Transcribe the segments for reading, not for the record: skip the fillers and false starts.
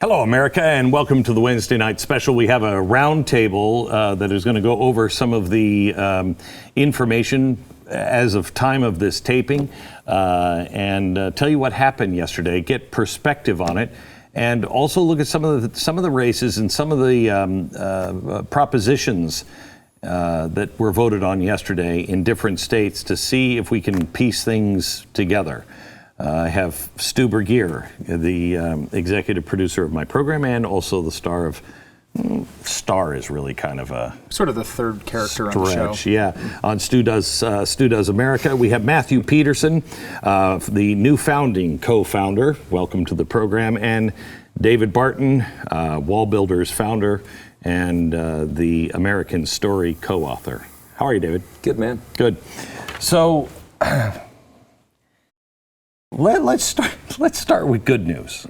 Hello, America, and welcome to the Wednesday night special. We have a roundtable that is going to go over some of the information as of time of this taping and tell you what happened yesterday, get perspective on it, and also look at some of the races and some of the propositions that were voted on yesterday in different states to see if we can piece things together. I have Stu Burguiere, the executive producer of my program, and also the star of. Star is really kind of a sort of the third character stretch, on the show. Yeah, on Stu Does America. We have Matthew Peterson, the new founding co-founder. Welcome to the program, and David Barton, WallBuilders founder and the American Story co-author. How are you, David? Good, man. Good. So. Let's start with good news.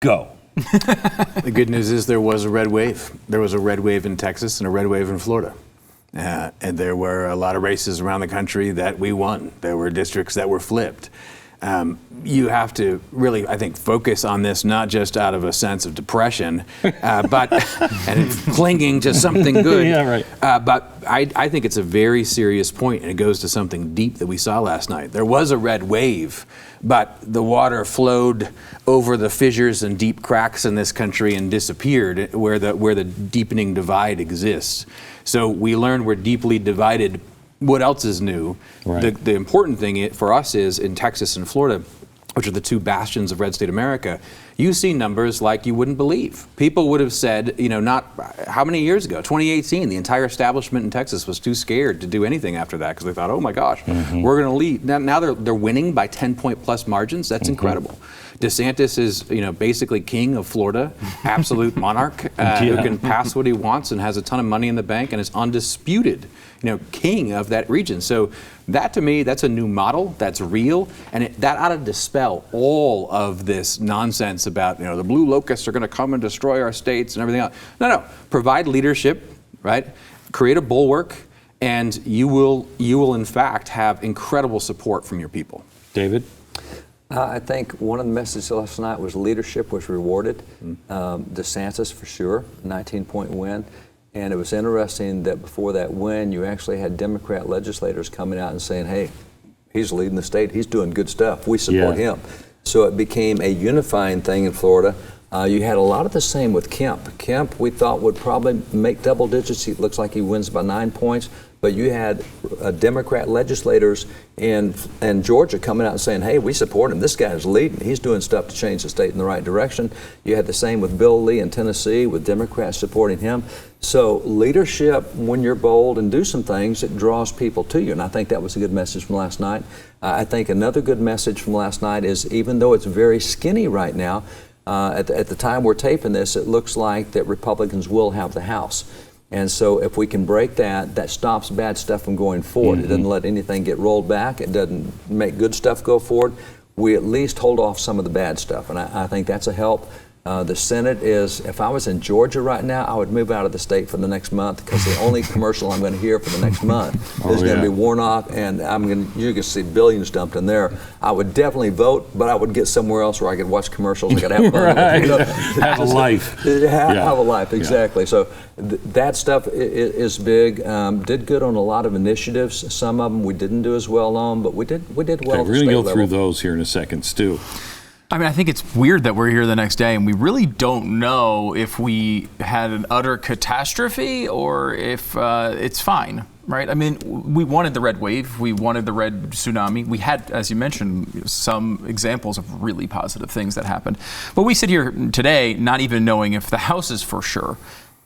Go. The good news is there was a red wave. There was a red wave in Texas and a red wave in Florida. And there were a lot of races around the country that we won. There were districts that were flipped. You have to really, I think, focus on this not just out of a sense of depression, but and clinging to something good. Yeah, right. But I think it's a very serious point, and it goes to something deep that we saw last night. There was a red wave, but the water flowed over the fissures and deep cracks in this country and disappeared where the deepening divide exists. So we learned we're deeply divided. What else is new? Right. The important thing for us is in Texas and Florida, which are the two bastions of red state America, you see numbers like you wouldn't believe. People would have said, not how many years ago, 2018, the entire establishment in Texas was too scared to do anything after that because they thought, oh my gosh, we're going to lead. Now they're winning by 10-point plus margins. That's incredible. DeSantis is, basically king of Florida, absolute monarch who can pass what he wants and has a ton of money in the bank and is undisputed, king of that region. So that to me, that's a new model, that's real, and that ought to dispel all of this nonsense about, the blue locusts are going to come and destroy our states and everything else. No, provide leadership, right? Create a bulwark, and you will in fact have incredible support from your people. David? I think one of the messages last night was leadership was rewarded. DeSantis for sure, 19-point win. And it was interesting that before that win, you actually had Democrat legislators coming out and saying, hey, he's leading the state. He's doing good stuff. We support him. So it became a unifying thing in Florida. You had a lot of the same with Kemp. Kemp, we thought, would probably make double digits. It looks like he wins by 9 points. But you had Democrat legislators in Georgia coming out and saying, hey, we support him. This guy's leading. He's doing stuff to change the state in the right direction. You had the same with Bill Lee in Tennessee, with Democrats supporting him. So leadership, when you're bold and do some things, it draws people to you. And I think that was a good message from last night. I think another good message from last night is, even though it's very skinny right now, at the time we're taping this, it looks like that Republicans will have the House. And so if we can break that stops bad stuff from going forward. It doesn't let anything get rolled back. It doesn't make good stuff go forward. We at least hold off some of the bad stuff. And I think that's a help. The Senate is, if I was in Georgia right now, I would move out of the state for the next month, because the only commercial I'm going to hear for the next month is going to be Warnock, and you're going to see billions dumped in there. I would definitely vote, but I would get somewhere else where I could watch commercials. I could have fun. Right. Have a life. Have a life, exactly. So that stuff is big. Did good on a lot of initiatives. Some of them we didn't do as well on, but we did well. Okay, we're going to go through those here in a second, Stu. I think it's weird that we're here the next day and we really don't know if we had an utter catastrophe or if it's fine, right? We wanted the red wave. We wanted the red tsunami. We had, as you mentioned, some examples of really positive things that happened. But we sit here today not even knowing if the House is for sure.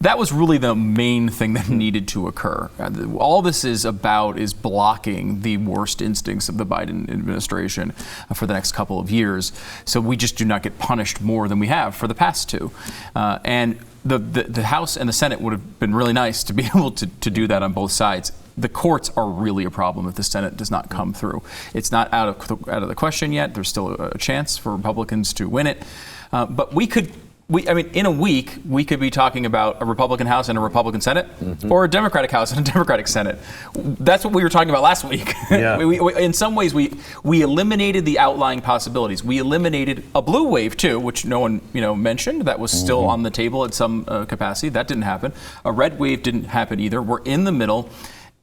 That was really the main thing that needed to occur. All this is about is blocking the worst instincts of the Biden administration for the next couple of years, so we just do not get punished more than we have for the past two. And the House and the Senate would have been really nice to be able to do that on both sides. The courts are really a problem if the Senate does not come through. It's not out of the question yet. There's still a chance for Republicans to win it, but we could in a week, we could be talking about a Republican House and a Republican Senate, or a Democratic House and a Democratic Senate. That's what we were talking about last week. Yeah. In some ways, we eliminated the outlying possibilities. We eliminated a blue wave too, which no one mentioned. That was still on the table at some capacity. That didn't happen. A red wave didn't happen either. We're in the middle.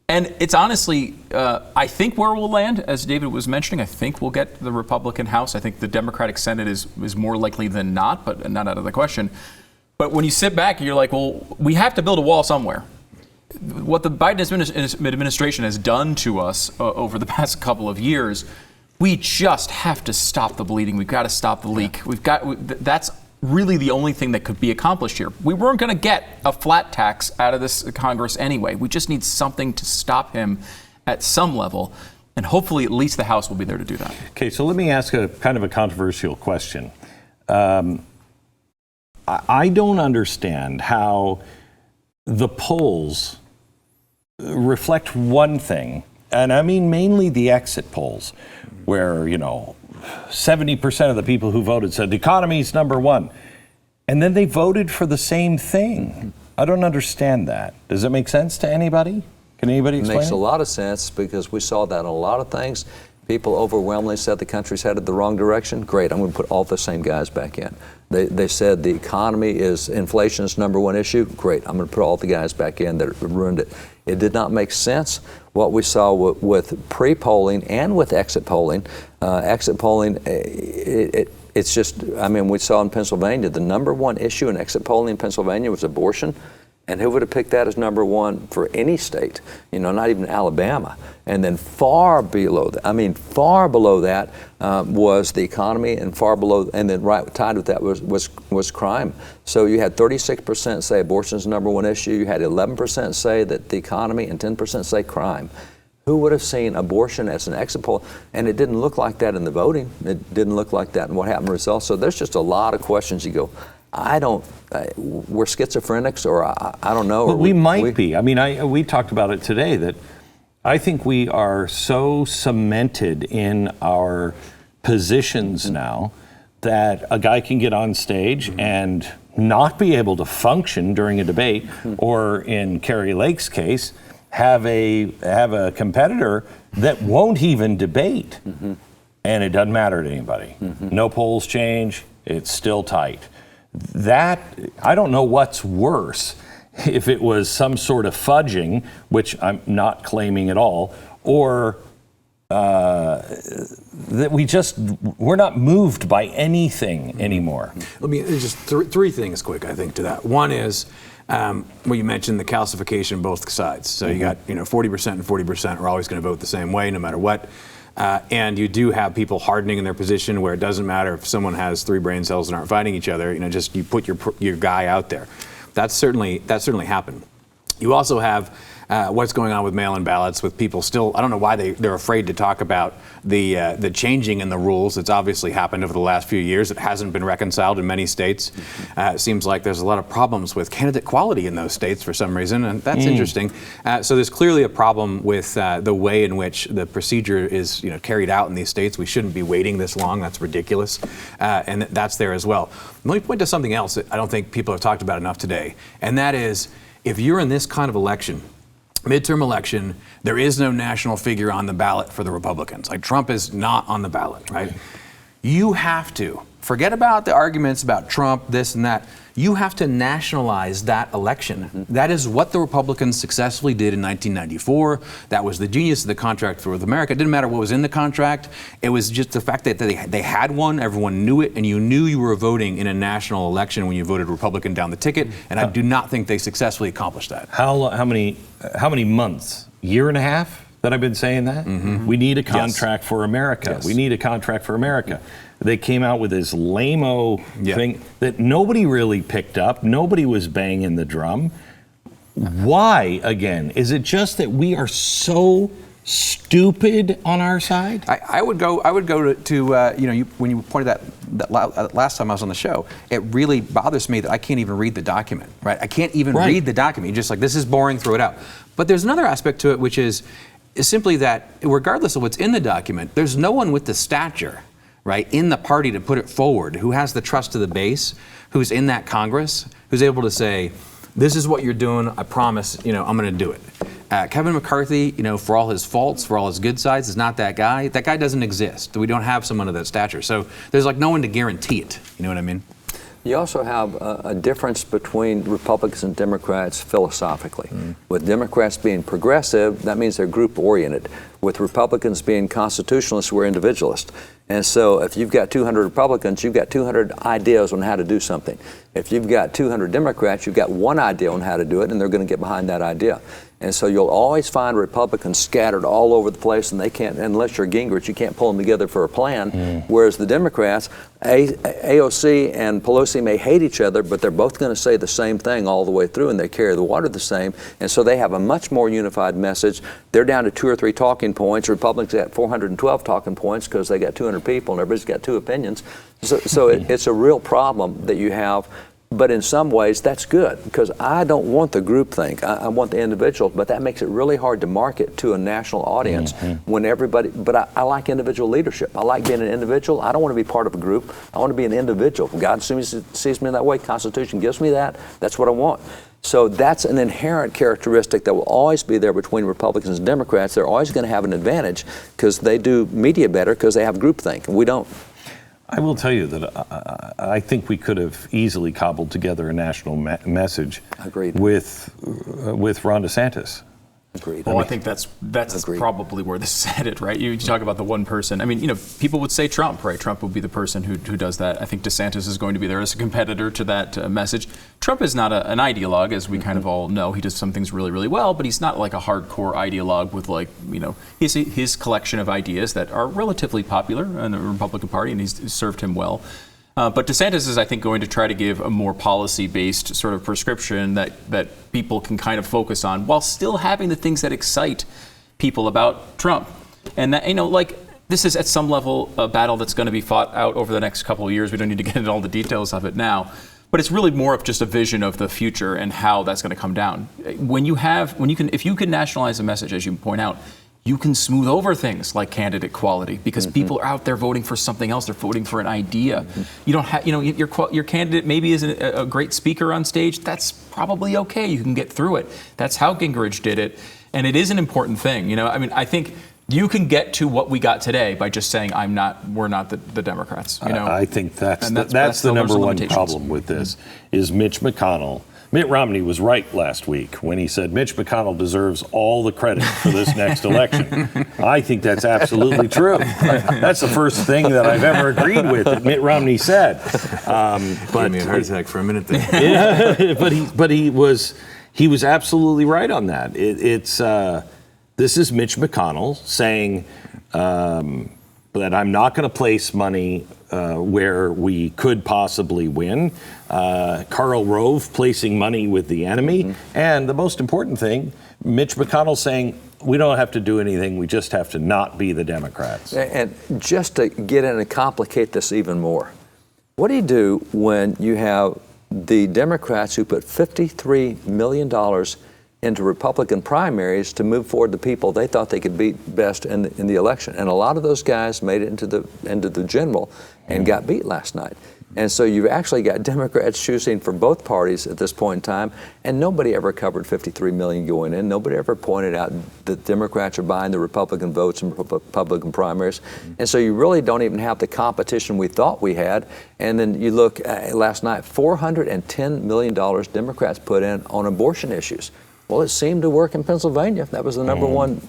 And it's honestly, I think where we'll land, as David was mentioning, I think we'll get the Republican House. I think the Democratic Senate is more likely than not, but not out of the question. But when you sit back, you're like, well, we have to build a wall somewhere. What the Biden administration has done to us over the past couple of years, we just have to stop the bleeding. We've got to stop the leak. That's really the only thing that could be accomplished here. We weren't going to get a flat tax out of this Congress anyway. We just need something to stop him at some level, and hopefully at least the House will be there to do that. Okay, so let me ask a kind of a controversial question. I don't understand how the polls reflect one thing, and I mean mainly the exit polls, where, 70% of the people who voted said the economy's number one. And then they voted for the same thing. I don't understand that. Does it make sense to anybody? Can anybody explain? It makes a lot of sense, because we saw that in a lot of things. People overwhelmingly said the country's headed the wrong direction. Great, I'm going to put all the same guys back in. They said the economy inflation's number one issue. Great, I'm going to put all the guys back in that ruined it. It did not make sense. What we saw with pre-polling and with exit polling, it's just, we saw in Pennsylvania, the number one issue in exit polling in Pennsylvania was abortion. And who would have picked that as number one for any state? Not even Alabama. And then far below that was the economy, and far below, and then right tied with that was crime. So you had 36% say abortion is the number one issue. You had 11% say that the economy, and 10% say crime. Who would have seen abortion as an exit poll? And it didn't look like that in the voting. It didn't look like that in what happened in results. So there's just a lot of questions. You go, we're schizophrenics, or I don't know. But we might be. We talked about it today, that I think we are so cemented in our positions now that a guy can get on stage and not be able to function during a debate, or in Kari Lake's case, have a competitor that won't even debate, and it doesn't matter to anybody. No polls change. It's still tight. That, I don't know what's worse, if it was some sort of fudging, which I'm not claiming at all, or that we're not moved by anything anymore. Let me just three things quick, I think, to that. One is, well, you mentioned the calcification on both sides. So you got 40% and 40% are always going to vote the same way, no matter what. And you do have people hardening in their position, where it doesn't matter if someone has 3 brain cells and aren't fighting each other. Just you put your guy out there. That certainly happened. You also have what's going on with mail-in ballots, with people still, I don't know why they're afraid to talk about the changing in the rules. It's obviously happened over the last few years. It hasn't been reconciled in many states. It seems like there's a lot of problems with candidate quality in those states for some reason, and that's interesting. So there's clearly a problem with the way in which the procedure is carried out in these states. We shouldn't be waiting this long. That's ridiculous. And that's there as well. Let me point to something else that I don't think people have talked about enough today, and that is, if you're in this kind of election, midterm election, there is no national figure on the ballot for the Republicans. Like, Trump is not on the ballot, right? You have to forget about the arguments about Trump, this and that. You have to nationalize that election. That is what the Republicans successfully did in 1994. That was the genius of the contract with America. It didn't matter what was in the contract. It was just the fact that they had one, everyone knew it, and you knew you were voting in a national election when you voted Republican down the ticket, and I do not think they successfully accomplished that. How many months? Year and a half that I've been saying that? We need a contract for America. Yes. We need a contract for America. They came out with this lame-o thing that nobody really picked up. Nobody was banging the drum. Why, again? Is it just that we are so stupid on our side? I would go to when you pointed that last time I was on the show, it really bothers me that I can't even read the document, right? I can't even read the document. You're just like, this is boring, throw it out. But there's another aspect to it, which is simply that regardless of what's in the document, there's no one with the stature right, in the party to put it forward, who has the trust of the base, who's in that Congress, who's able to say, this is what you're doing, I promise, I'm going to do it. Kevin McCarthy, for all his faults, for all his good sides, is not that guy. That guy doesn't exist. We don't have someone of that stature. So there's no one to guarantee it. You know what I mean? You also have a difference between Republicans and Democrats philosophically. With Democrats being progressive, that means they're group-oriented. With Republicans being constitutionalists, we're individualists. And so if you've got 200 Republicans, you've got 200 ideas on how to do something. If you've got 200 Democrats, you've got one idea on how to do it, and they're going to get behind that idea. And so you'll always find Republicans scattered all over the place, and they can't, unless you're Gingrich, you can't pull them together for a plan. Whereas the Democrats, AOC and Pelosi may hate each other, but they're both going to say the same thing all the way through, and they carry the water the same. And so they have a much more unified message. They're down to 2 or 3 talking points. Republicans got 412 talking points because they got 200 people, and everybody's got 2 opinions. So it's a real problem that you have. But in some ways, that's good, because I don't want the groupthink. I want the individual, but that makes it really hard to market to a national audience when everybody, but I like individual leadership. I like being an individual. I don't want to be part of a group. I want to be an individual. God sees me that way. Constitution gives me that. That's what I want. So that's an inherent characteristic that will always be there between Republicans and Democrats. They're always going to have an advantage because they do media better because they have groupthink, and we don't. I will tell you that I think we could have easily cobbled together a national message. Agreed. With Ron DeSantis. Agreed. Well, I think that's probably where this is headed, right? You talk about the one person. I mean, people would say Trump, right? Trump would be the person who does that. I think DeSantis is going to be there as a competitor to that message. Trump is not an ideologue, as we kind of all know. He does some things really, really well, but he's not like a hardcore ideologue with his collection of ideas that are relatively popular in the Republican Party, and he's served him well. But DeSantis is, I think, going to try to give a more policy-based sort of prescription that people can kind of focus on while still having the things that excite people about Trump. And that, this is at some level a battle that's going to be fought out over the next couple of years. We don't need to get into all the details of it now. But it's really more of just a vision of the future and how that's going to come down. If you can nationalize a message, as you point out, you can smooth over things like candidate quality because people are out there voting for something else. They're voting for an idea. You don't have, your candidate maybe isn't a great speaker on stage. That's probably okay. You can get through it. That's how Gingrich did it, and it is an important thing. I think you can get to what we got today by just saying we're not the Democrats. I think that's the number one problem with this is Mitch McConnell. Mitt Romney was right last week when he said Mitch McConnell deserves all the credit for this next election. I think that's absolutely true. That's the first thing that I've ever agreed with that Mitt Romney said. Gave me a heart attack for a minute there. Yeah, but he was absolutely right on that. This is Mitch McConnell saying that I'm not going to place money where we could possibly win. Karl Rove placing money with the enemy. And the most important thing, Mitch McConnell saying, we don't have to do anything, we just have to not be the Democrats. And just to get in and complicate this even more, what do you do when you have the Democrats who put $53 million into Republican primaries to move forward the people they thought they could beat best in the election? And a lot of those guys made it into the general and got beat last night. And so you've actually got Democrats choosing for both parties at this point in time, and nobody ever covered $53 million going in. Nobody ever pointed out that Democrats are buying the Republican votes in Republican primaries. And so you really don't even have the competition we thought we had. And then you look last night, $410 million Democrats put in on abortion issues. Well, it seemed to work in Pennsylvania. That was the number one,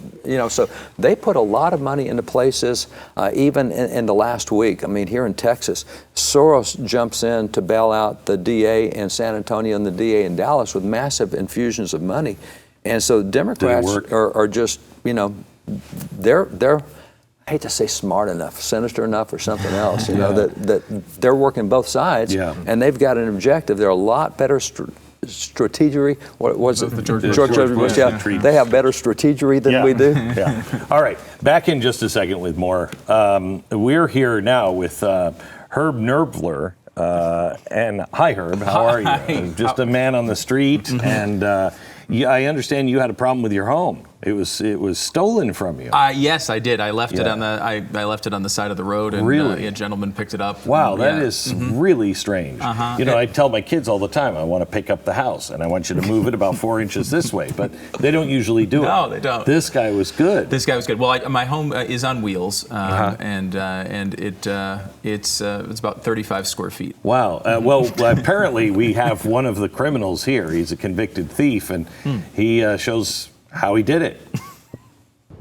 so they put a lot of money into places, even in the last week. I mean, here in Texas, Soros jumps in to bail out the DA in San Antonio and the DA in Dallas with massive infusions of money. And so Democrats are just, they're, I hate to say smart enough, sinister enough or something else, that they're working both sides, and they've got an objective. They're a lot better strategery. What was it? George W. Bush. Yeah, they have better strategery than we do. Yeah. All right. Back in just a second with more. We're here now with Herb Nerbler. And hi, Herb. How are you? Just a man on the street. And I understand you had a problem with your home. It was stolen from you. Yes, I did. I left it on the I left it on the side of the road, and Really? A gentleman picked it up. Wow, that is really strange. You know, I tell my kids all the time, I want to pick up the house, and I want you to move it about 4 inches this way, but they don't usually do it. No, they don't. This guy was good. This guy was good. Well, my home is on wheels, and it's about 35 square feet. Wow. Well, apparently we have one of the criminals here. He's a convicted thief, and he shows how he did it.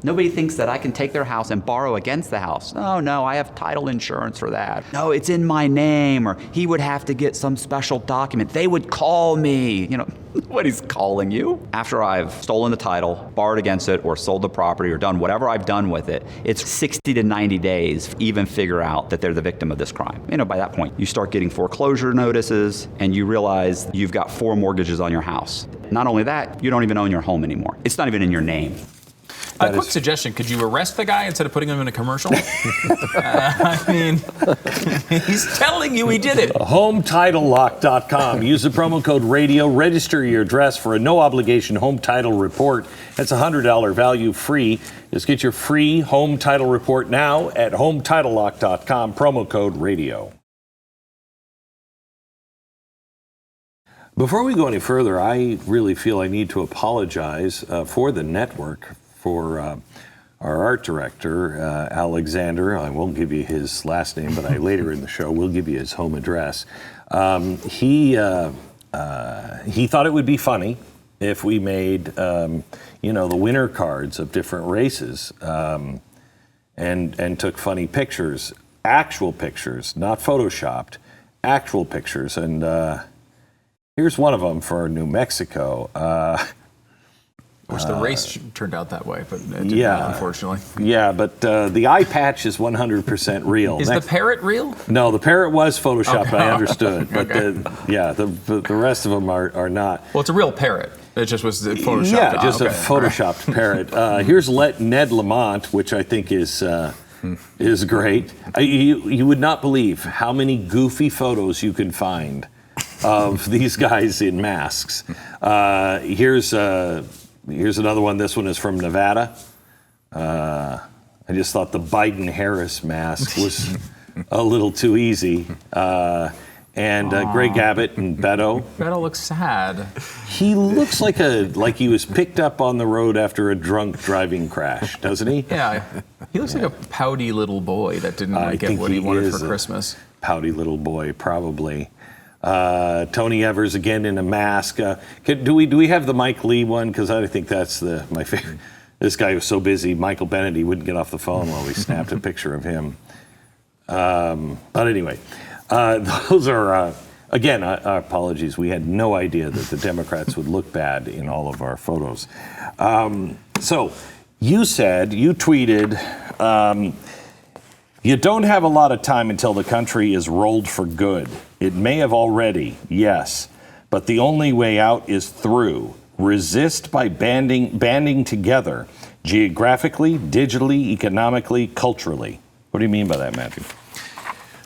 Nobody thinks that I can take their house and borrow against the house. Oh, no, I have title insurance for that. No, it's in my name, or he would have to get some special document. They would call me. You know, nobody's calling you. After I've stolen the title, borrowed against it, or sold the property, or done whatever I've done with it, it's 60 to 90 days to even figure out that they're the victim of this crime. You know, by that point, you start getting foreclosure notices, and you realize you've got 4 mortgages on your house. Not only that, you don't even own your home anymore. It's not even in your name. A quick suggestion, could you arrest the guy instead of putting him in a commercial? I mean, he's telling you he did it. HomeTitleLock.com. Use the promo code RADIO. Register your address for a no-obligation home title report. That's a $100 value free. Just get your free home title report now at HomeTitleLock.com. Promo code RADIO. Before we go any further, I really feel I need to apologize for the network, for our art director, Alexander. I won't give you his last name, but later in the show will give you his home address. He thought it would be funny if we made, the winner cards of different races and took funny pictures, actual pictures, not photoshopped, actual pictures. And here's one of them for New Mexico. Of course, the race turned out that way, but it did not, unfortunately. Yeah, but the eye patch is 100% real. Is the parrot real? No, the parrot was photoshopped, Okay. I understood. But the rest of them are not. Well, it's a real parrot. It just was photoshopped. Yeah, just a photoshopped parrot. Here's Ned Lamont, which I think is great. You would not believe how many goofy photos you can find of these guys in masks. Here's another one. This one is from Nevada. I just thought the Biden-Harris mask was a little too easy. And Greg Abbott and Beto. Beto looks sad. He looks like he was picked up on the road after a drunk driving crash, doesn't he? Yeah, he looks like a pouty little boy that didn't get what he wanted for Christmas. Pouty little boy, probably. Tony Evers again in a mask. Do we have the Mike Lee one? Because I think that's my favorite. This guy was so busy, Michael Bennett, he wouldn't get off the phone while we snapped a picture of him. But anyway, those are, again, our apologies. We had no idea that the Democrats would look bad in all of our photos. So you tweeted, you don't have a lot of time until the country is rolled for good. It may have already, yes, but the only way out is through. Resist by banding together, geographically, digitally, economically, culturally. What do you mean by that, Matthew?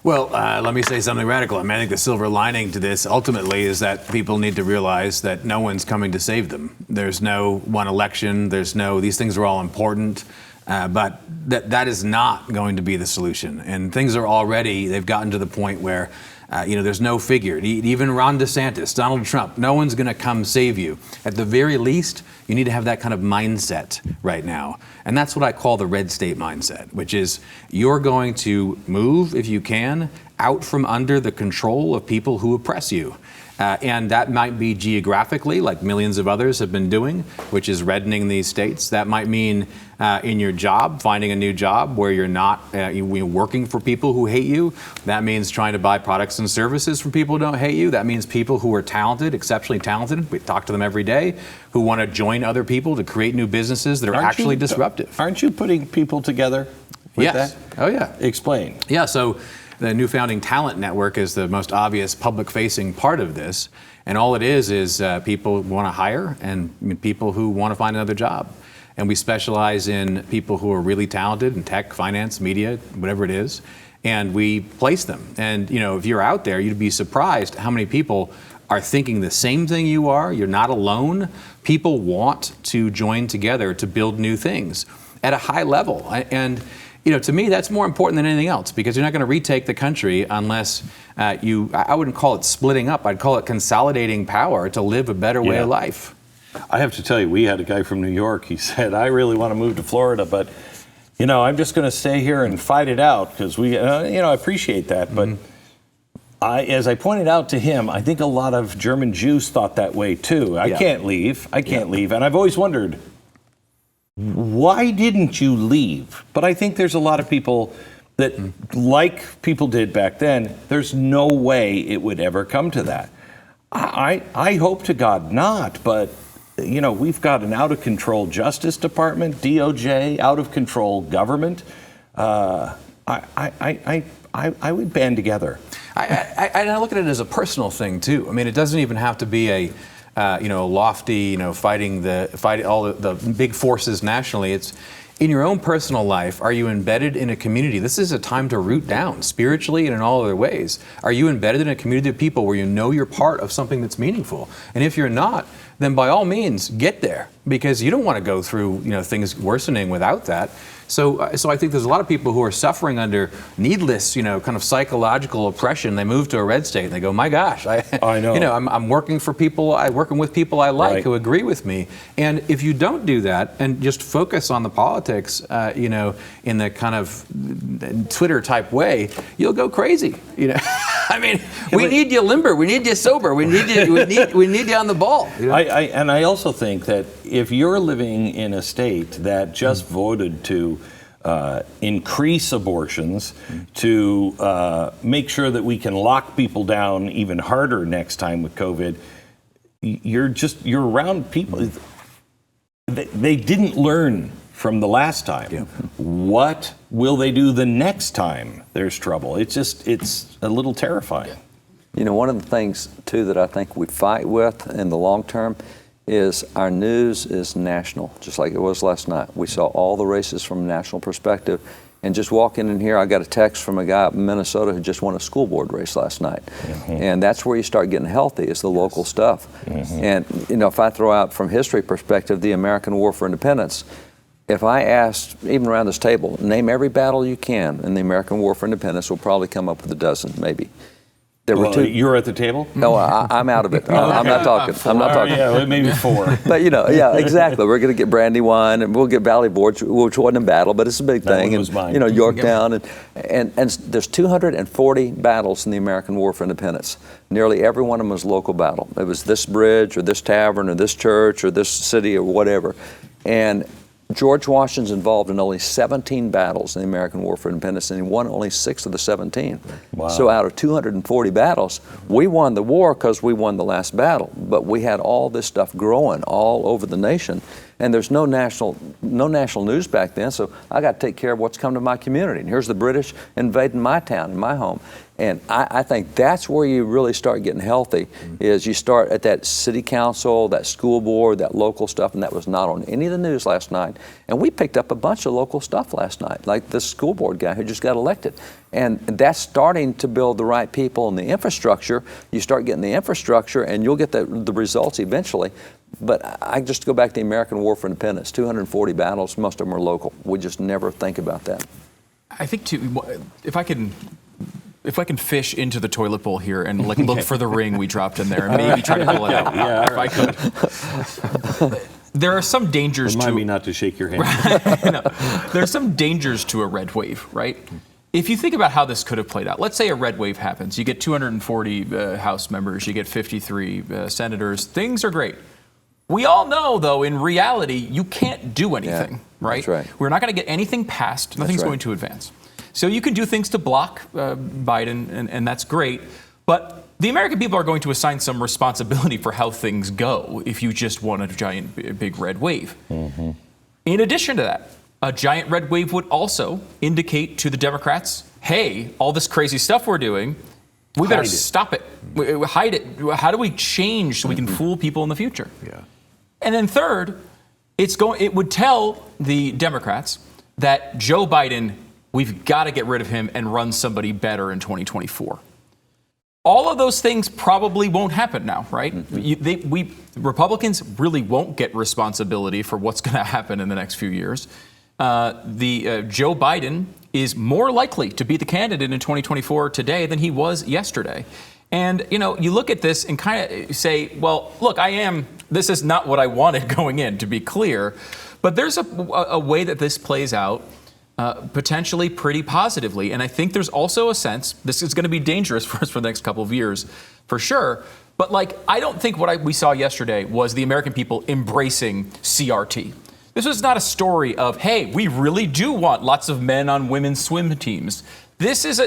Well, let me say something radical. I mean, I think the silver lining to this ultimately is that people need to realize that no one's coming to save them. There's no one election. These things are all important. But that is not going to be the solution. And things they've gotten to the point where, there's no figure. Even Ron DeSantis, Donald Trump, no one's going to come save you. At the very least, you need to have that kind of mindset right now. And that's what I call the red state mindset, which is you're going to move, if you can, out from under the control of people who oppress you. And that might be geographically, like millions of others have been doing, which is reddening these states. That might mean in your job, finding a new job where you're not working for people who hate you. That means trying to buy products and services from people who don't hate you. That means people who are talented, exceptionally talented, we talk to them every day, who want to join other people to create new businesses that are actually disruptive. Aren't you putting people together with that? Oh, yeah. Explain. Yeah, so the new Founding Talent Network is the most obvious public-facing part of this. And all it is people want to hire and people who want to find another job. And we specialize in people who are really talented in tech, finance, media, whatever it is. And we place them. And, if you're out there, you'd be surprised how many people are thinking the same thing you are. You're not alone. People want to join together to build new things at a high level. And to me, that's more important than anything else, because you're not going to retake the country unless I wouldn't call it splitting up. I'd call it consolidating power to live a better way of life. I have to tell you, we had a guy from New York. He said, I really want to move to Florida, but, I'm just going to stay here and fight it out because I appreciate that. But as I pointed out to him, I think a lot of German Jews thought that way too. I can't leave. And I've always wondered, why didn't you leave? But I think there's a lot of people that, like people did back then, there's no way it would ever come to that. I hope to God not, but we've got an out-of-control Justice Department, DOJ, out-of-control government. I would band together. I look at it as a personal thing too. I mean, it doesn't even have to be a lofty, fighting all the big forces nationally. It's in your own personal life. Are you embedded in a community? This is a time to root down spiritually and in all other ways. Are you embedded in a community of people where you're part of something that's meaningful? And if you're not, then by all means get there, because you don't want to go through things worsening without that. So I think there's a lot of people who are suffering under needless, kind of psychological oppression. They move to a red state and they go, my gosh, I know. I'm working with people I like who agree with me. And if you don't do that and just focus on the politics, in the kind of Twitter type way, you'll go crazy. I mean, we need you limber, we need you sober, we need you on the ball. I also think that if you're living in a state that just voted to increase abortions, to make sure that we can lock people down even harder next time with COVID, you're around people. They didn't learn from the last time. Yeah. What will they do the next time there's trouble? It's a little terrifying. One of the things too that I think we fight with in the long term is our news is national, just like it was last night. We saw all the races from a national perspective. And just walking in here, I got a text from a guy up in Minnesota who just won a school board race last night. And that's where you start getting healthy, is the local stuff. And, if I throw out from history perspective, the American War for Independence, if I asked, even around this table, name every battle you can in the American War for Independence, we'll probably come up with a dozen, maybe. There were two. You're at the table? No, I'm out of it. I'm not talking. I'm not talking. Yeah, maybe 4. But yeah, exactly. We're going to get Brandywine, and we'll get Valley Forge, which wasn't a battle, but it's a big thing. That was mine. Yorktown, and there's 240 battles in the American War for Independence. Nearly every one of them was a local battle. It was this bridge, or this tavern, or this church, or this city, or whatever. And George Washington's involved in only 17 battles in the American War for Independence, and he won only 6 of the 17. Wow. So out of 240 battles, we won the war because we won the last battle. But we had all this stuff growing all over the nation, and there's no national news back then. So I got to take care of what's come to my community. And here's the British invading my town, my home. And I think that's where you really start getting healthy, is you start at that city council, that school board, that local stuff, and that was not on any of the news last night. And we picked up a bunch of local stuff last night, like the school board guy who just got elected. And that's starting to build the right people and the infrastructure. You start getting the infrastructure, and you'll get the results eventually. But I just go back to the American War for Independence, 240 battles, most of them are local. We just never think about that. I think, too, if I can fish into the toilet bowl here and look for the ring we dropped in there and maybe try to pull it out. Yeah, if I could. There are some dangers Remind me not to shake your hand. No, there are some dangers to a red wave, right? If you think about how this could have played out, let's say a red wave happens. You get 240 House members, you get 53 senators. Things are great. We all know, though, in reality, you can't do anything, right? That's right. We're not going to get anything passed. Nothing's going to advance. So you can do things to block Biden, and that's great. But the American people are going to assign some responsibility for how things go if you just want a giant, big red wave. In addition to that, a giant red wave would also indicate to the Democrats, hey, all this crazy stuff we're doing, we better stop it. Hide it. How do we change so we can fool people in the future? Yeah. And then third, it would tell the Democrats that Joe Biden, we've got to get rid of him and run somebody better in 2024. All of those things probably won't happen now, right? Republicans really won't get responsibility for what's going to happen in the next few years. Joe Biden is more likely to be the candidate in 2024 today than he was yesterday. And, you look at this and kind of say, well, look, this is not what I wanted going in, to be clear. But there's a way that this plays out potentially pretty positively. And I think there's also a sense this is going to be dangerous for us for the next couple of years, for sure. But I don't think what we saw yesterday was the American people embracing CRT. This was not a story of, hey, we really do want lots of men on women's swim teams. This is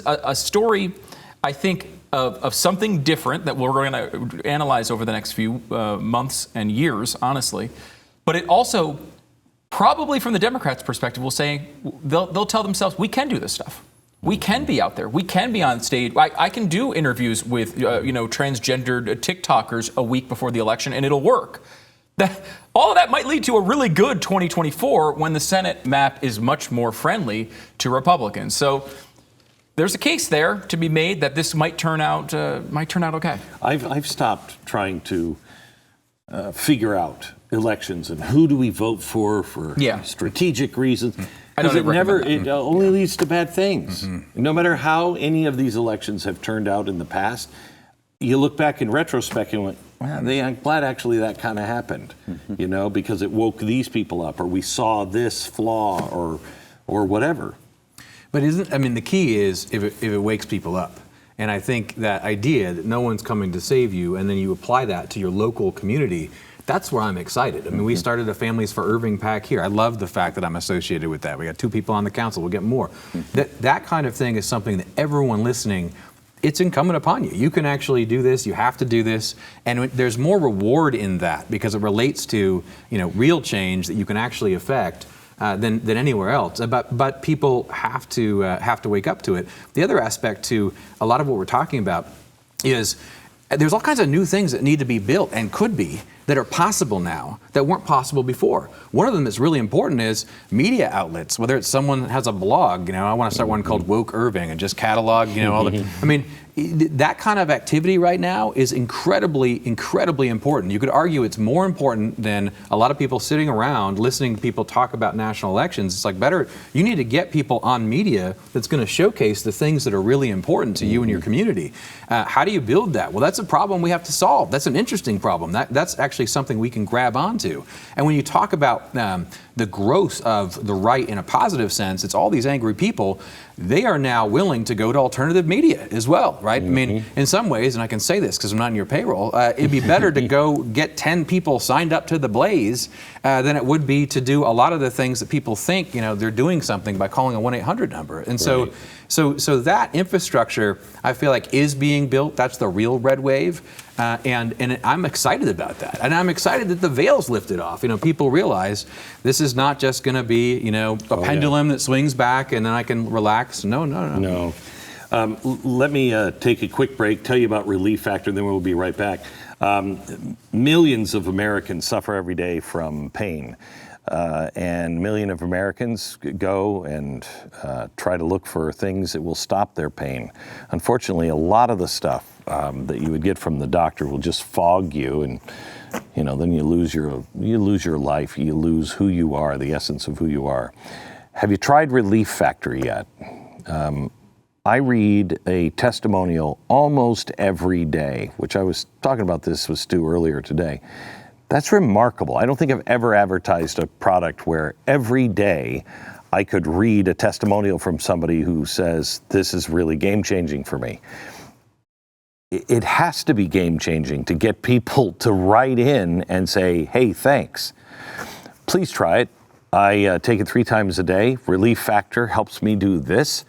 a story, I think, of something different that we're going to analyze over the next few months and years, honestly. But it also, probably from the Democrats' perspective, will say they'll tell themselves, we can do this stuff. We can be out there. We can be on stage. I can do interviews with transgendered TikTokers a week before the election, and it'll work. All of that might lead to a really good 2024 when the Senate map is much more friendly to Republicans. So there's a case there to be made that this might turn out okay. I've stopped trying to figure out elections and who do we vote for strategic reasons. Because it only leads to bad things. Mm-hmm. No matter how any of these elections have turned out in the past, you look back in retrospect and went, well, I'm glad actually that kind of happened, because it woke these people up, or we saw this flaw, or whatever. But the key is if it wakes people up. And I think that idea that no one's coming to save you, and then you apply that to your local community, that's where I'm excited. We started a Families for Irving PAC here. I love the fact that I'm associated with that. We got 2 people on the council. We'll get more. That kind of thing is something that everyone listening, it's incumbent upon you. You can actually do this. You have to do this. And there's more reward in that because it relates to real change that you can actually affect than anywhere else. But people have to wake up to it. The other aspect to a lot of what we're talking about is there's all kinds of new things that need to be built and could be that are possible now that weren't possible before. One of them that's really important is media outlets, whether it's someone that has a blog, I want to start one called Woke Irving and just catalog, all the, that kind of activity right now is incredibly, incredibly important. You could argue it's more important than a lot of people sitting around listening to people talk about national elections. It's better, you need to get people on media that's going to showcase the things that are really important to you and your community. How do you build that? Well, that's a problem we have to solve. That's an interesting problem. That's actually something we can grab onto. And when you talk about the growth of the right in a positive sense, it's all these angry people. They are now willing to go to alternative media as well, right? In some ways, and I can say this because I'm not in your payroll, it'd be better to go get 10 people signed up to the Blaze than it would be to do a lot of the things that people think, they're doing something by calling a 1-800 number. And so that infrastructure, I feel like, is being built. That's the real red wave. And I'm excited about that. And I'm excited that the veil's lifted off. People realize this is not just going to be, a pendulum that swings back and then I can relax. No. Let me take a quick break, tell you about Relief Factor, then we'll be right back. Millions of Americans suffer every day from pain. And millions of Americans go and try to look for things that will stop their pain. Unfortunately, a lot of the stuff that you would get from the doctor will just fog you, and then you lose your life. You lose who you are, the essence of who you are. Have you tried Relief Factor yet? I read a testimonial almost every day, which I was talking about this with Stu earlier today. That's remarkable. I don't think I've ever advertised a product where every day I could read a testimonial from somebody who says, this is really game-changing for me. It has to be game-changing to get people to write in and say, hey, thanks. Please try it. I take it 3 times a day. Relief Factor helps me do this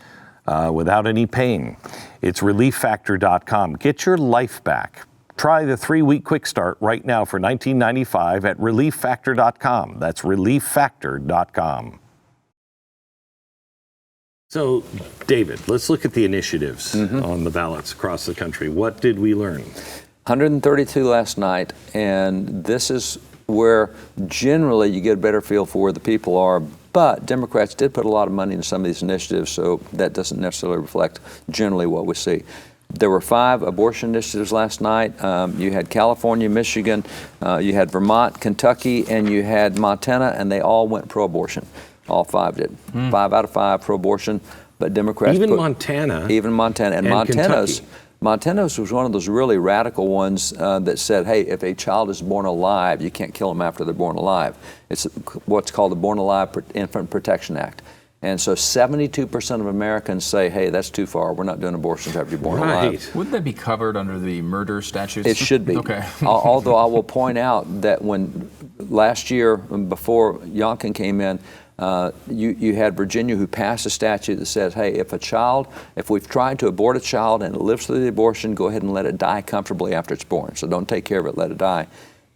without any pain. It's relieffactor.com. Get your life back. Try the 3-week quick start right now for $19.95 at relieffactor.com. That's relieffactor.com. So, David, let's look at the initiatives on the ballots across the country. What did we learn? 132 last night, and this is where generally you get a better feel for where the people are. But Democrats did put a lot of money into some of these initiatives, so that doesn't necessarily reflect generally what we see. There were 5 abortion initiatives last night. You had California, Michigan, you had Vermont, Kentucky, and you had Montana, and they all went pro-abortion. All 5 did. 5 out of 5 pro-abortion, but Democrats Even Montana. Even Montana. And Kentucky. Montana's was one of those really radical ones that said, hey, if a child is born alive, you can't kill them after they're born alive. It's what's called the Born Alive Infant Protection Act. And so 72% of Americans say, hey, that's too far. We're not doing abortions after you're born alive. Wouldn't that be covered under the murder statutes? It should be. Okay. Although I will point out that when last year, before Youngkin came in, you had Virginia who passed a statute that says, hey, if we've tried to abort a child and it lives through the abortion, go ahead and let it die comfortably after it's born. So don't take care of it, let it die.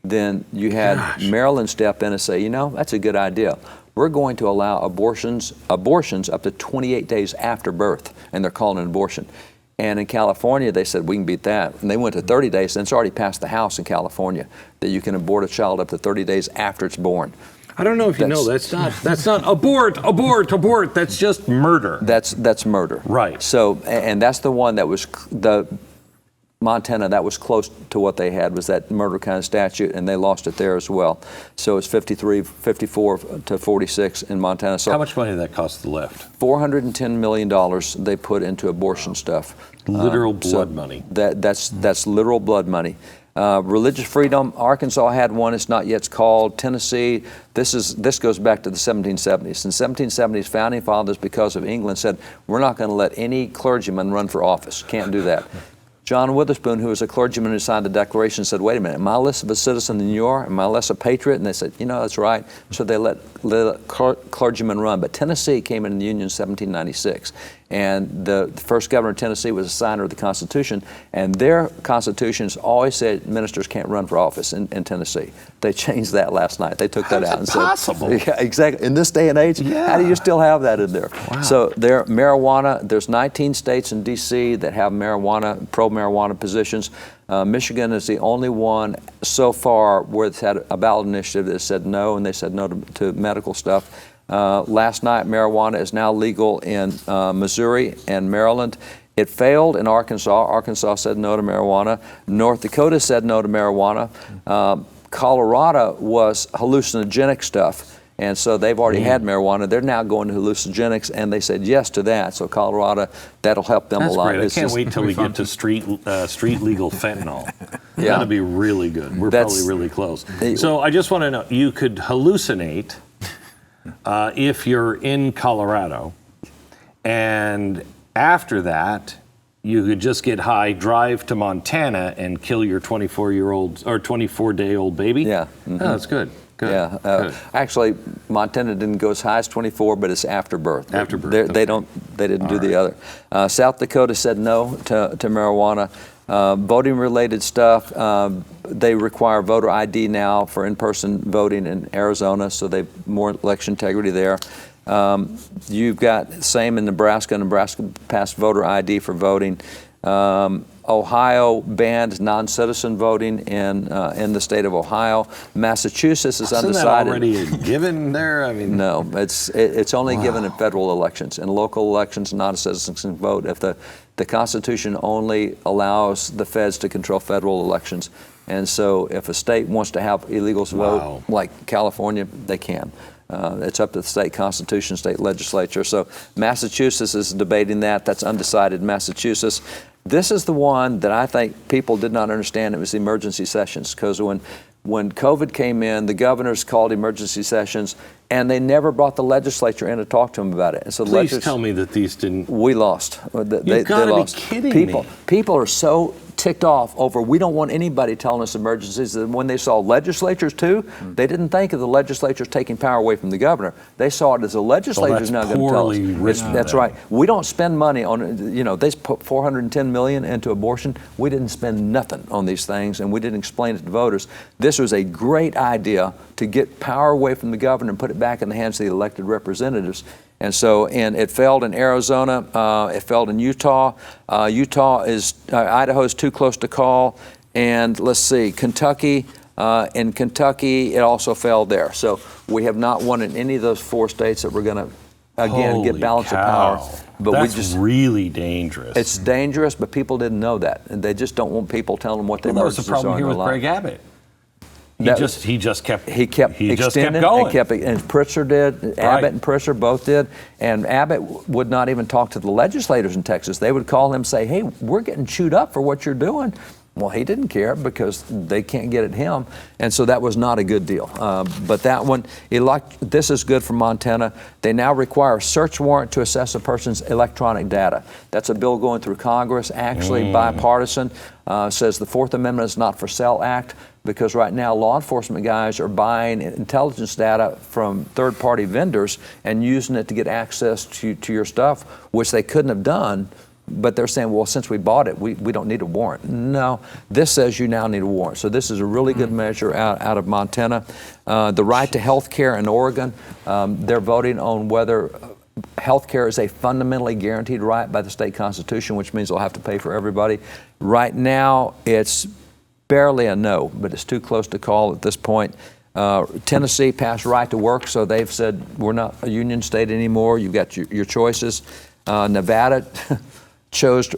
Then you had Maryland step in and say, you know, that's a good idea. We're going to allow abortions up to 28 days after birth, and they're calling it an abortion. And in California, they said, we can beat that. And they went to 30 days, and it's already passed the House in California that you can abort a child up to 30 days after it's born. I don't know if you know, that's not abort. That's just murder. That's murder. Right. So, and that's the one that was Montana, that was close to what they had, was that murder kind of statute, and they lost it there as well. So it's 54 to 46 in Montana. So how much money did that cost the left? $410 million they put into abortion stuff. Literal blood money. That's literal blood money. Religious freedom, Arkansas had one, it's not yet called. Tennessee, this goes back to the 1770s. In 1770s, founding fathers, because of England, said, we're not going to let any clergyman run for office. Can't do that. John Witherspoon, who was a clergyman who signed the Declaration, said, wait a minute, am I less of a citizen than you are? Am I less a patriot? And they said, you know, that's right. So they let clergymen run. But Tennessee came into the Union in 1796. And the first governor of Tennessee was a signer of the Constitution. And their constitutions always said ministers can't run for office in Tennessee. They changed that last night. They took that out and said, possible? Yeah, exactly. In this day and age, how do you still have that in there? Wow. So marijuana, there's 19 states in D.C. that have marijuana, pro-marijuana positions. Michigan is the only one so far where it's had a ballot initiative that said no, and they said no to medical stuff. Last night, marijuana is now legal in Missouri and Maryland. It failed in Arkansas. Arkansas said no to marijuana. North Dakota said no to marijuana. Colorado was hallucinogenic stuff, and so they've already had marijuana. They're now going to hallucinogenics, and they said yes to that. So Colorado, that'll help them a lot. Great. I can't wait till we get to street legal fentanyl. Yeah. That'll be really good. We're probably really close. So I just want to know, you could hallucinate if you're in Colorado, and after that, you could just get high, drive to Montana, and kill your 24-year-old or 24-day-old baby. Yeah. Mm-hmm. Oh, that's good. Good. Yeah. Good. Actually, Montana didn't go as high as 24, but it's after birth. After birth. They didn't do the other. South Dakota said no to marijuana. Voting-related stuff, they require voter ID now for in-person voting in Arizona, so they've more election integrity there. You've got same in Nebraska. Nebraska passed voter ID for voting. Ohio banned non-citizen voting in the state of Ohio. Massachusetts is undecided. Isn't that already a given there? I mean, no, it's only given in federal elections. In local elections, non-citizens can vote. If the Constitution only allows the feds to control federal elections, and so if a state wants to have illegals vote, like California, they can. It's up to the state constitution, state legislature. So Massachusetts is debating that. That's undecided in Massachusetts. This is the one that I think people did not understand. It was the emergency sessions, because when COVID came in, the governors called emergency sessions, and they never brought the legislature in to talk to them about it. And so please tell me that these didn't. We lost. You've got to be kidding me. People are so ticked off over, we don't want anybody telling us emergencies. And when they saw legislatures too, they didn't think of the legislatures taking power away from the governor. They saw it as the legislature's now going to tell us. That's right. We don't spend money on, they put $410 million into abortion. We didn't spend nothing on these things, and we didn't explain it to voters. This was a great idea to get power away from the governor and put it back in the hands of the elected representatives. And so, it failed in Arizona, it failed in Utah. Idaho is too close to call. And let's see, Kentucky, in Kentucky, it also failed there. So we have not won in any of those 4 states that we're going to again, Holy get balance cow. of power. But That's really dangerous. It's dangerous, but people didn't know that, and they just don't want people telling them what their That was the emergencies problem are here in with their life. Greg Abbott. He That- just kept extending going. and kept, and Pritzker did, Abbott and Pritzker both did, and Abbott would not even talk to the legislators in Texas. They would call him and say, hey, we're getting chewed up for what you're doing. Well, he didn't care because they can't get at him, and so that was not a good deal. But that one, this is good for Montana. They now require a search warrant to assess a person's electronic data. That's a bill going through Congress, actually bipartisan. Says the Fourth Amendment is not for sale act, because right now law enforcement guys are buying intelligence data from third-party vendors and using it to get access to your stuff, which they couldn't have done. But they're saying, well, since we bought it, we don't need a warrant. No, this says you now need a warrant. So this is a really good measure out of Montana. The right to health care in Oregon, they're voting on whether health care is a fundamentally guaranteed right by the state constitution, which means they'll have to pay for everybody. Right now, it's barely a no, but it's too close to call at this point. Tennessee passed right to work, so they've said we're not a union state anymore. You've got your choices. Nevada chose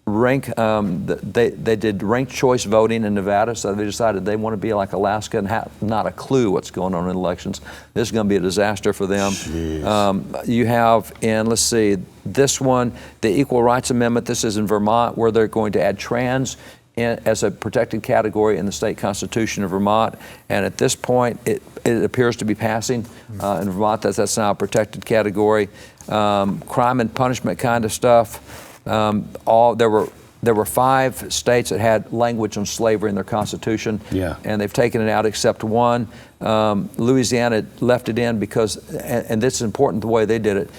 they did ranked choice voting in Nevada, so they decided they want to be like Alaska and have not a clue what's going on in elections. This is going to be a disaster for them. You have, and let's see, this one, the Equal Rights Amendment. This is in Vermont, where they're going to add trans as a protected category in the state constitution of Vermont. And at this point, it appears to be passing in Vermont. That's now a protected category. Crime and punishment kind of stuff. There were 5 states that had language on slavery in their constitution, and they've taken it out except one. Louisiana left it in because, and this is important the way they did it,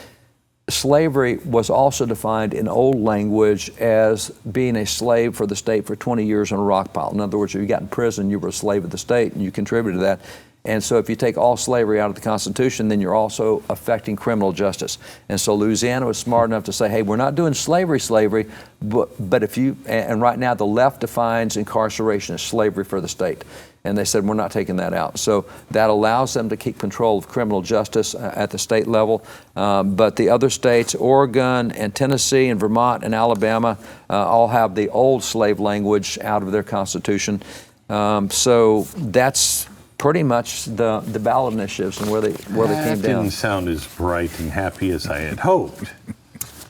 slavery was also defined in old language as being a slave for the state for 20 years on a rock pile. In other words, if you got in prison, you were a slave of the state and you contributed to that. And so if you take all slavery out of the Constitution, then you're also affecting criminal justice. And so Louisiana was smart enough to say, hey, we're not doing slavery, but if you, and right now the left defines incarceration as slavery for the state. And they said, we're not taking that out. So that allows them to keep control of criminal justice at the state level. But the other states, Oregon and Tennessee and Vermont and Alabama, all have the old slave language out of their Constitution. So that's pretty much the ballot initiatives and where they came down. That didn't sound as bright and happy as I had hoped.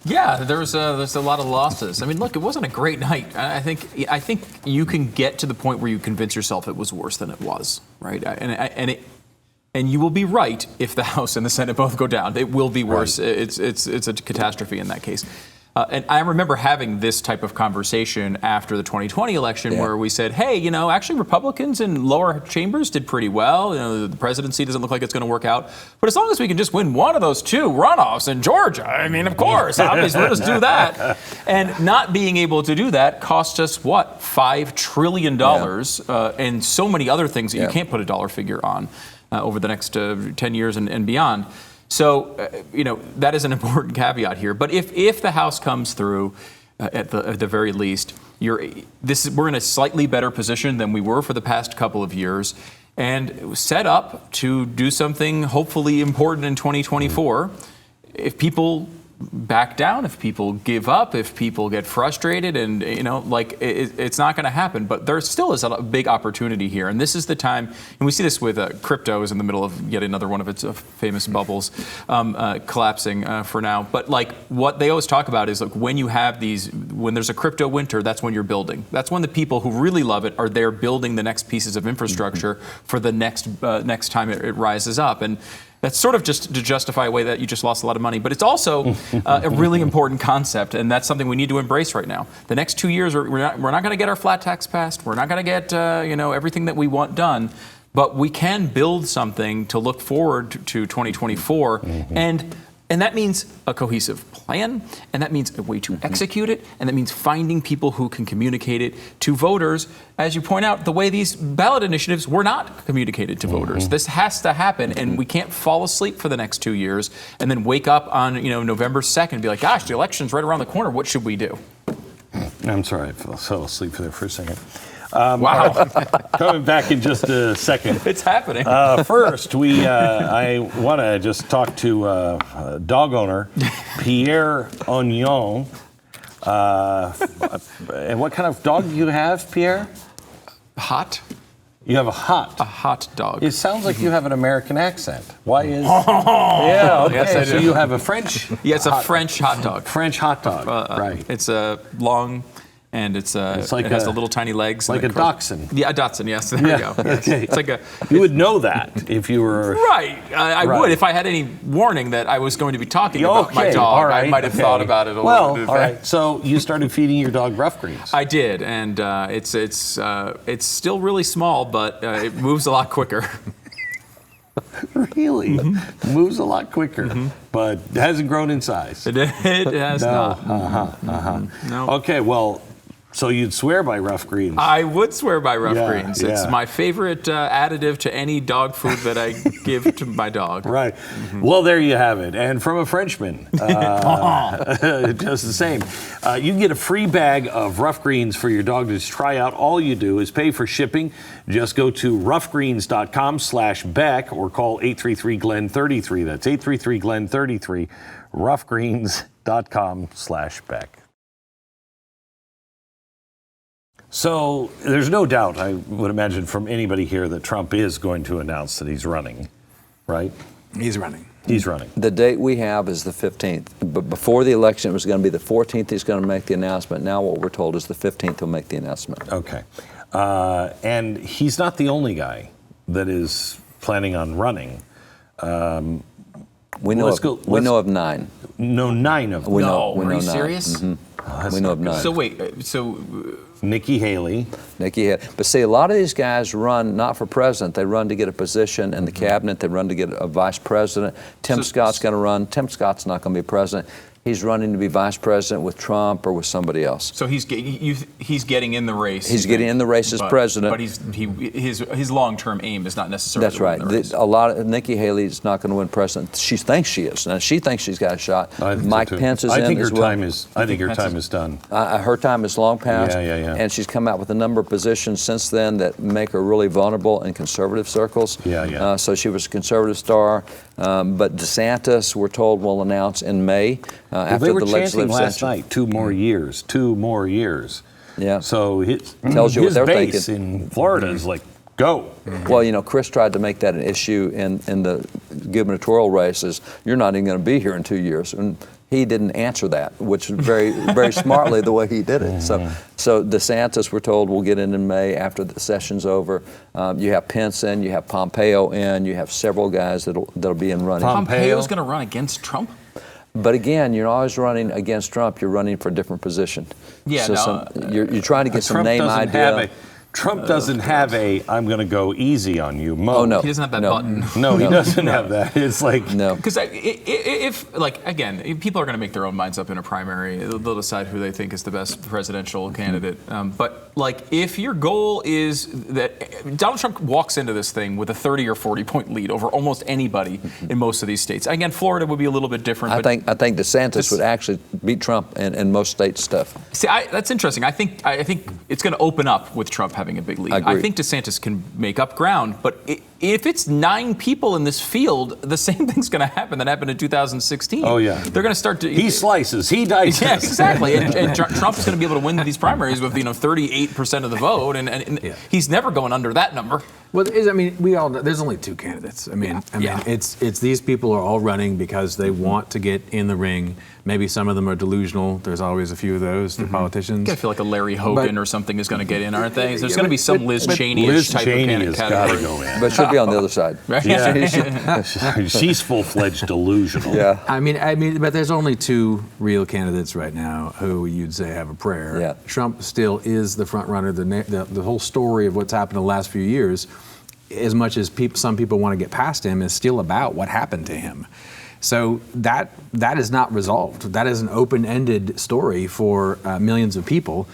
Yeah, there's a lot of losses. I mean, look, it wasn't a great night. I think you can get to the point where you convince yourself it was worse than it was, right? And you will be right if the House and the Senate both go down. It will be worse. Right. It's a catastrophe in that case. And I remember having this type of conversation after the 2020 election where we said, hey, actually Republicans in lower chambers did pretty well. The presidency doesn't look like it's going to work out. But as long as we can just win one of those 2 runoffs in Georgia, I mean, of course, obviously, let us do that. And not being able to do that cost us, what, $5 trillion and so many other things that you can't put a dollar figure on over the next 10 years and beyond. So, that is an important caveat here. But if the House comes through, at the very least, we're in a slightly better position than we were for the past couple of years, and set up to do something hopefully important in 2024. If people back down, if people give up, if people get frustrated, and it's not going to happen. But there still is a big opportunity here, and this is the time. And we see this with crypto is in the middle of yet another one of its famous bubbles collapsing for now. But what they always talk about is when you have when there's a crypto winter, that's when you're building. That's when the people who really love it are there building the next pieces of infrastructure for the next time it rises up. And that's sort of just to justify a way that you just lost a lot of money. But it's also a really important concept, and that's something we need to embrace right now. The next 2 years, we're not going to get our flat tax passed. We're not going to get everything that we want done. But we can build something to look forward to 2024. And that means a cohesive plan, and that means a way to execute it, and that means finding people who can communicate it to voters. As you point out, the way these ballot initiatives were not communicated to voters. This has to happen, and we can't fall asleep for the next 2 years and then wake up on November 2nd and be like, gosh, the election's right around the corner. What should we do? I'm sorry, I fell asleep there for a second. Wow. Coming back in just a second. It's happening. First, I want to just talk to dog owner Pierre Ognon. And what kind of dog do you have, Pierre? Hot? You have a hot dog. It sounds like you have an American accent. Why is? Yeah, okay. Yes, I do. So you have a French? Yeah, it's a French hot dog. French hot dog, right. It's a long, and it has the little tiny legs. Like a dachshund. Yeah, a dachshund, yes. There you go. Okay. It's like you would know that if you were... Right. I would. If I had any warning that I was going to be talking about my dog, right, I might have thought about it a little bit. Well, all right. So you started feeding your dog rough greens. I did, and it's still really small, but it moves a lot quicker. Really? Moves a lot quicker, but hasn't grown in size. It has not. No. Okay, well, so you'd swear by rough greens. I would swear by rough greens. Yeah. It's my favorite additive to any dog food that I give to my dog. Right. Well, there you have it. And from a Frenchman, just the same. You can get a free bag of rough greens for your dog to try out. All you do is pay for shipping. Just go to roughgreens.com/Beck or call 833-GLEN-33. That's 833-GLEN-33, roughgreens.com/Beck. So there's no doubt, I would imagine, from anybody here that Trump is going to announce that he's running, right? He's running. He's running. The date we have is the 15th. But before the election, it was going to be the 14th he's going to make the announcement. Now what we're told is the 15th he'll make the announcement. Okay. And he's not the only guy that is planning on running. We know of 9. No, 9 of them. We know Are you 9. serious? Oh, that's We know not of 9. So wait, Nikki Haley. But see, a lot of these guys run not for president. They run to get a position in the cabinet. They run to get a vice president. Tim Scott's going to run. Tim Scott's not going to be president. He's running to be vice president with Trump or with somebody else. So he's getting in the race. He's getting in the race as president. But his long-term aim is not necessarily. That's right. To win the race. A lot of Nikki Haley's not going to win president. She thinks she is. Now she thinks she's got a shot. Mike Pence is in as well. I think her time is done. Her time is long past. Yeah. And she's come out with a number of positions since then that make her really vulnerable in conservative circles. Yeah. So she was a conservative star. But DeSantis, we're told, will announce in May after they were the legislative chanting last session. night, 2 more years, 2 more years. Yeah. So Tells you what his they're base thinking. in Florida is like, go. Well, Chris tried to make that an issue in the gubernatorial races. You're not even going to be here in 2 years. And he didn't answer that, which is very, very smartly the way he did it. So DeSantis, we're told, will get in May after the session's over. You have Pence in, you have Pompeo in, you have several guys that'll be in running. Pompeo's going to run against Trump? But again, you're always running against Trump. You're running for a different position. Yeah, so you're trying to get some name idea. Trump doesn't have I'm going to go easy on you mode. Oh, no. He doesn't have that button. No, he doesn't have that. It's like... No. Because if people are going to make their own minds up in a primary. They'll decide who they think is the best presidential candidate. But if your goal is that Donald Trump walks into this thing with a 30 or 40 point lead over almost anybody in most of these states. Again, Florida would be a little bit different. I think DeSantis would actually beat Trump in most state stuff. See, that's interesting. I think it's going to open up with Trump having a big lead. I think DeSantis can make up ground, but if it's 9 people in this field, the same thing's going to happen that happened in 2016. Oh, yeah. They're going to start to... He slices, he dices. Yeah, exactly. and Trump is going to be able to win these primaries with 38% of the vote, and he's never going under that number. Well, we all know there's only 2 candidates. It's these people are all running because they want to get in the ring. Maybe some of them are delusional. There's always a few of those. They're politicians. I feel like a Larry Hogan or something is going to get in, aren't they? There's going to be some Liz Cheney-ish type of candidate. Gotta go in. But she'll be on the other side. Yeah. She's full-fledged delusional. Yeah. But there's only 2 real candidates right now who you'd say have a prayer. Yeah. Trump still is the front runner. The whole story of what's happened in the last few years, as much as some people want to get past him, is still about what happened to him. So that is not resolved. That is an open-ended story for millions of people.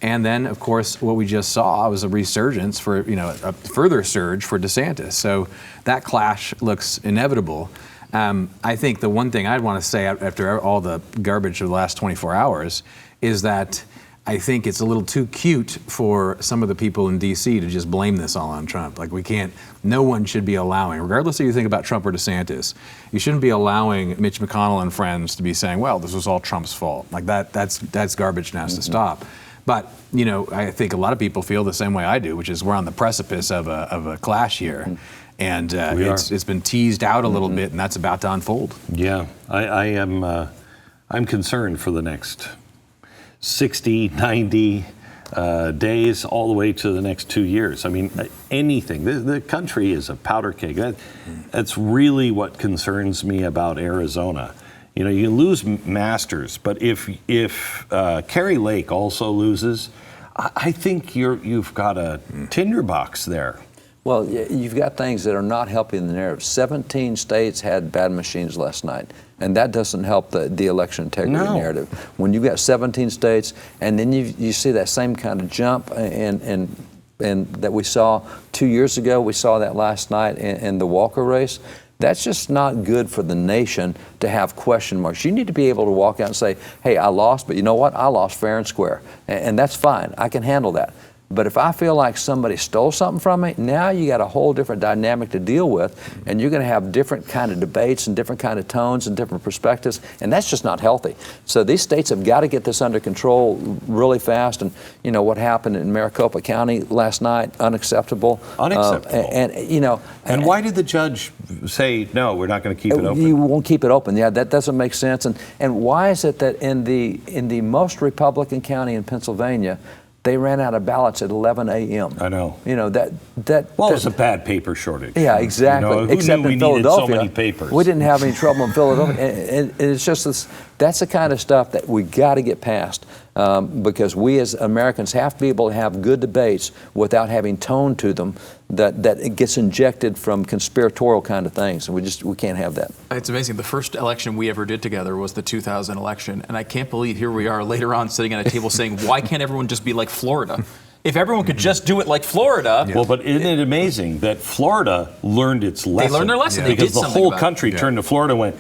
And then, of course, what we just saw was a resurgence for, a further surge for DeSantis. So that clash looks inevitable. I think the one thing I'd want to say after all the garbage of the last 24 hours is that I think it's a little too cute for some of the people in D.C. to just blame this all on Trump. Like, we can't, no one should be allowing, regardless of what you think about Trump or DeSantis, you shouldn't be allowing Mitch McConnell and friends to be saying, well, this was all Trump's fault. Like, that's garbage and has to stop. But, you know, I think a lot of people feel the same way I do, which is we're on the precipice of a clash here. And it's been teased out a little bit, and that's about to unfold. Yeah, I'm concerned for the next 60, 90 days, all the way to the next 2 years. I mean, anything. The country is a powder keg. That's really what concerns me about Arizona. You know, you lose Masters, but if Kerry Lake also loses, I think you've got a tinderbox there. Well, you've got things that are not helping the narrative. 17 states had bad machines last night, and that doesn't help the election integrity narrative. When you've got 17 states, and then you see that same kind of jump and that we saw 2 years ago, we saw that last night in the Walker race. That's just not good for the nation to have question marks. You need to be able to walk out and say, hey, I lost, but you know what? I lost fair and square, and that's fine. I can handle that. But if I feel like somebody stole something from me, now you got a whole different dynamic to deal with, and you're going to have different kind of debates and different kind of tones and different perspectives, and that's just not healthy. So these states have got to get this under control really fast. And you know what happened in Maricopa County last night? Unacceptable. Unacceptable. And why did the judge say no? We're not going to keep it open. You won't keep it open. Yeah, that doesn't make sense. And why is it that in the most Republican county in Pennsylvania, they ran out of ballots at 11 a.m. I know. You know, it was a bad paper shortage. Yeah, exactly. You know, who Except knew we in Philadelphia, needed so many papers? We didn't have any trouble in Philadelphia. And it's just this, that's the kind of stuff that we got to get past because we as Americans have to be able to have good debates without having tone to them that it gets injected from conspiratorial kind of things. And we can't have that. It's amazing. The first election we ever did together was the 2000 election. And I can't believe here we are later on sitting at a table saying, why can't everyone just be like Florida? If everyone could just do it like Florida. Well, but isn't it amazing that Florida learned its lesson? They learned their lesson. They because did the whole country turned to Florida and went,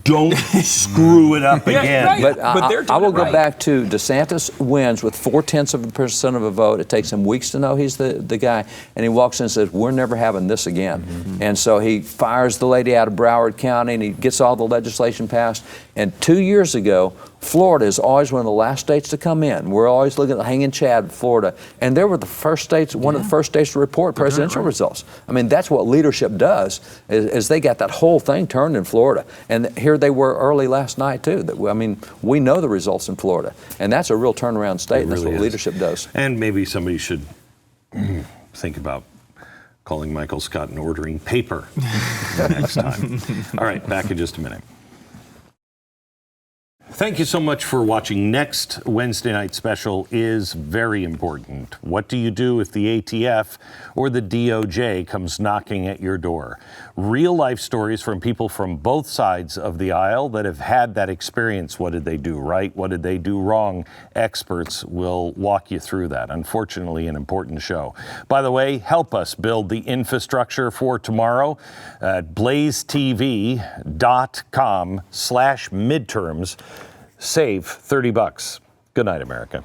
don't screw it up again. Right. But I will go right. back to DeSantis wins with 0.4% of a vote. It takes him weeks to know he's the guy. And he walks in and says, we're never having this again. And so he fires the lady out of Broward County and he gets all the legislation passed. And 2 years ago, Florida is always one of the last states to come in. We're always looking at hanging Chad, Florida. And they were the first states, one of the first states to report presidential results. I mean, that's what leadership does, is they got that whole thing turned in Florida. And here they were early last night, too. I mean, we know the results in Florida. And that's a real turnaround state. And that's what leadership does. And maybe somebody should think about calling Michael Scott and ordering paper next time. All right, back in just a minute. Thank you so much for watching. Next Wednesday night special is very important. What do you do if the ATF or the DOJ comes knocking at your door? Real life stories from people from both sides of the aisle that have had that experience. What did they do right? What did they do wrong? Experts will walk you through that. Unfortunately, an important show. By the way, help us build the infrastructure for tomorrow at blazetv.com/midterms. Save $30. Good night, America.